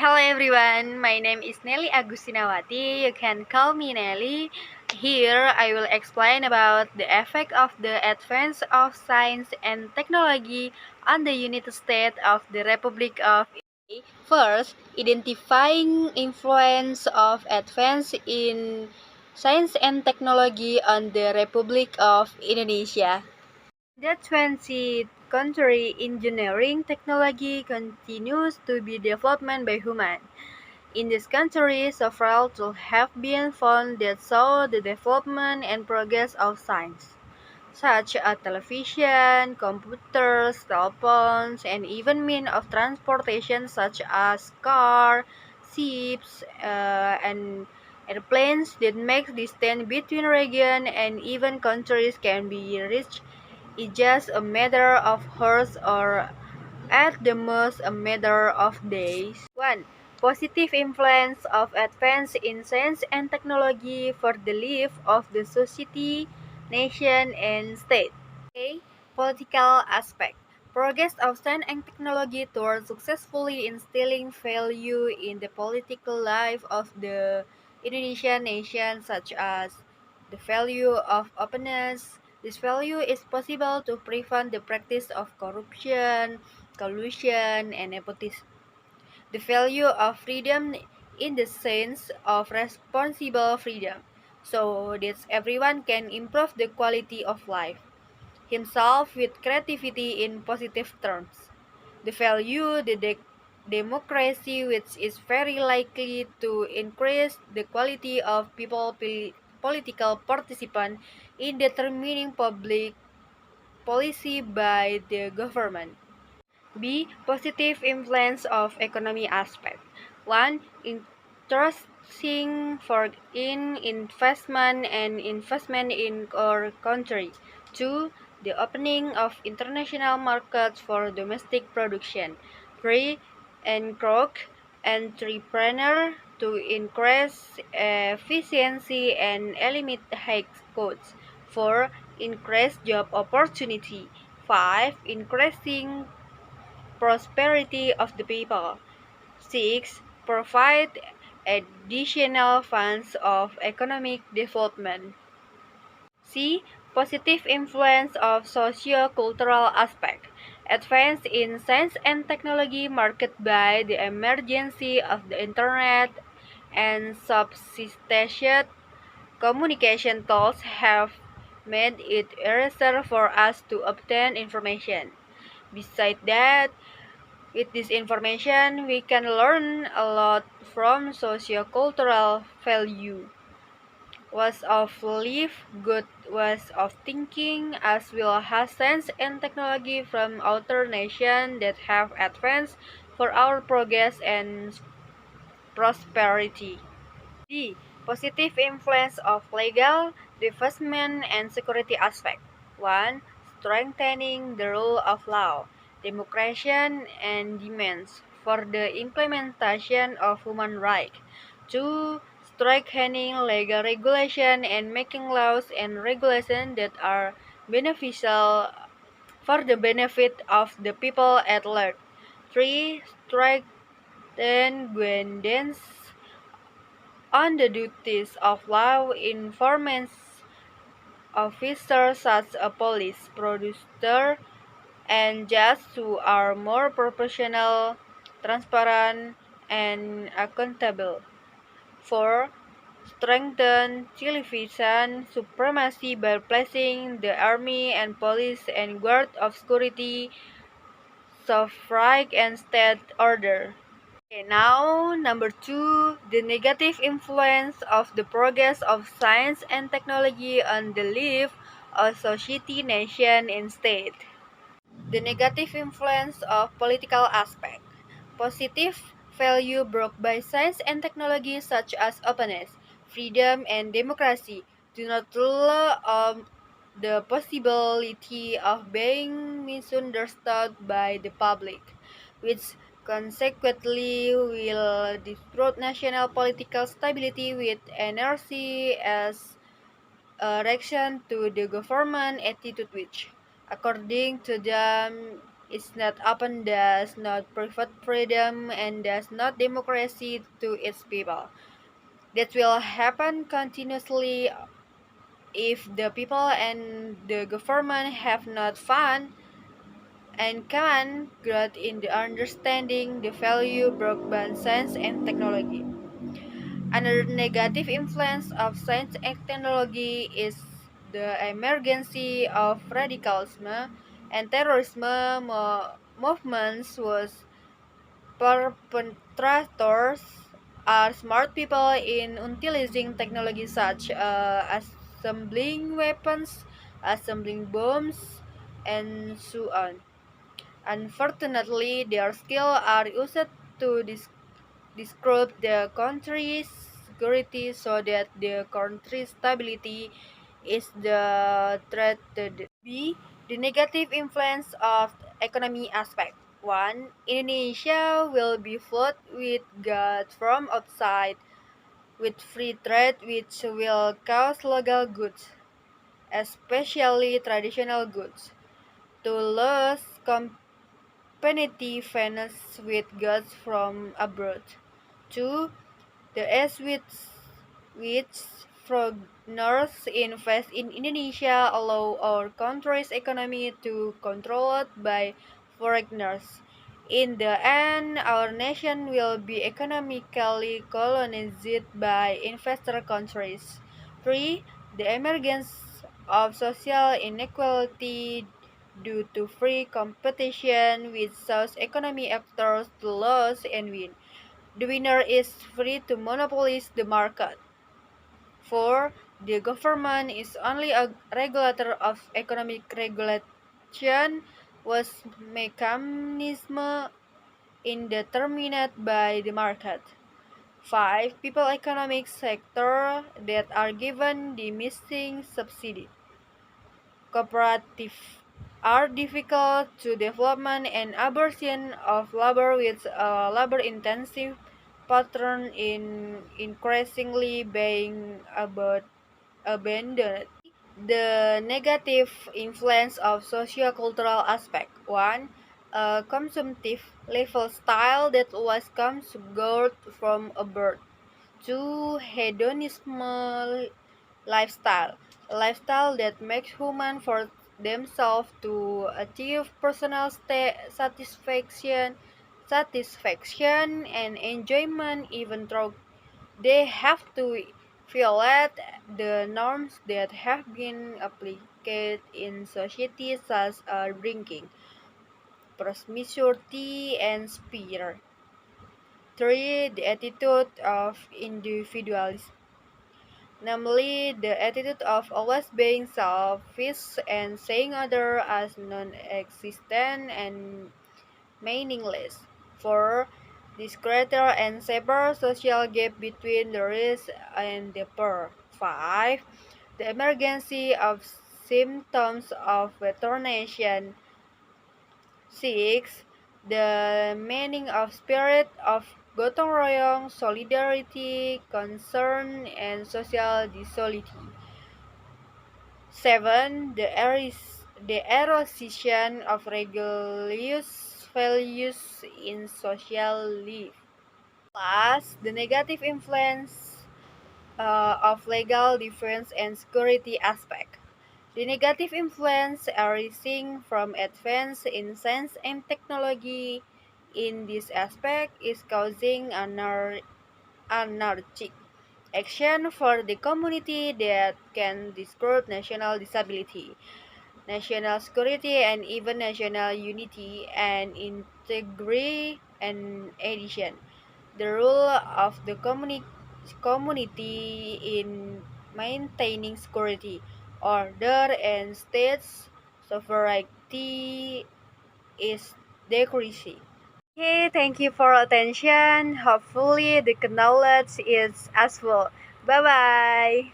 Hello everyone, my name is Nelly Agustinawati. You can call me Nelly. Here I will explain about the effect of the advance of science and technology on the United States of the Republic of Indonesia. First, identifying influence of advance in science and technology on the Republic of Indonesia. The 20th century, engineering technology continues to be developed by humans. In this century, several tools have been found that show the development and progress of science, such as television, computers, telephones, and even means of transportation such as cars, ships, and airplanes that make distance between regions and even countries can be reached in just a matter of hours or at the most a matter of days. 1. Positive influence of advance in science and technology for the life of the society, nation, and state. A. Political aspect. Progress of science and technology towards successfully instilling value in the political life of the Indonesian nation, such as the value of openness. This value is possible to prevent the practice of corruption, collusion, and nepotism. The value of freedom in the sense of responsible freedom, so that everyone can improve the quality of life himself with creativity in positive terms. The value the democracy, which is very likely to increase the quality of political participant in determining public policy by the government. B. Positive influence of economy aspect. 1. Interesting for in investment in our country. 2. The opening of international markets for domestic production. 3. Encourage entrepreneur to increase efficiency and eliminate high costs. 4. Increase job opportunity. 5. Increasing prosperity of the people. 6. Provide additional funds of economic development. C. Positive influence of socio-cultural aspect. Advance in science and technology marked by the emergence of the internet and sophisticated communication tools have made it easier for us to obtain information. Besides that, with this information, we can learn a lot from sociocultural value, ways of life, good ways of thinking, as well as science and technology from other nations that have advanced for our progress and prosperity. D. Positive influence of legal, development, and security aspect. 1. Strengthening the rule of law, democracy, and demands for the implementation of human rights. 2. Strengthening legal regulation and making laws and regulations that are beneficial for the benefit of the people at large. 3. Strengthen guidance on the duties of law enforcement officers such as police, prosecutor, and judges who are more professional, transparent, and accountable. 4. Strengthen television supremacy by placing the army and police and guard of security, suffrage, and state order. Okay, now, number 2, the negative influence of the progress of science and technology on the life of society, nation, and state. The negative influence of political aspect. Positive value brought by science and technology such as openness, freedom, and democracy do not rule on the possibility of being misunderstood by the public, which consequently will disrupt national political stability with inertia as a reaction to the government attitude which, according to them, It's not open, does not provide freedom, and does not democracy to its people. That will happen continuously if the people and the government have not fun and can growth in the understanding the value broadband science and technology. Another negative influence of science and technology is the emergence of radicalism and terrorism movements was perpetrators are smart people in utilizing technology such assembling weapons, assembling bombs, and so on. Unfortunately, their skills are used to disrupt the country's security so that the country's stability is the threatened. B. The negative influence of economy aspect. 1. Indonesia will be flooded with goods from outside with free trade which will cause local goods, especially traditional goods, to lose competitiveness with goods from abroad. 2. The ease with which foreigners invest in Indonesia allow our country's economy to controlled by foreigners. In the end, our nation will be economically colonized by investor countries. 3. The emergence of social inequality due to free competition which shows economy actors to lose and win. The winner is free to monopolize the market. 4. The government is only a regulator of economic regulation was mechanism indeterminate by the market. 5. People economic sector that are given the missing subsidy. Cooperative are difficult to development and abortion of labor with a labor-intensive pattern in increasingly being abandoned. The negative influence of socio-cultural aspect. 1. A consumptive lifestyle that was consummed from abroad. 2. Hedonism lifestyle. A lifestyle that makes humans for themselves to achieve personal satisfaction and enjoyment even though they have to violate the norms that have been applied in society such as drinking, promiscuity, and spear. 3. The attitude of individualism, namely the attitude of always being selfish and seeing others as non-existent and meaningless. 4. This greater and severe social gap between the rich and the poor. 5. The emergence of symptoms of retardation. 6. The meaning of spirit of gotong royong, solidarity, concern, and social dissolidity. 7. The erosion of religious values in social life. Plus, the negative influence of legal defense and security aspect. The negative influence arising from advance in science and technology in this aspect is causing anarchic action for the community that can disrupt national stability, national security, and even national unity and integrity and addition. The role of the community in maintaining security, order, and states sovereignty is decreasing. Okay, thank you for attention. Hopefully the knowledge is useful. Bye bye.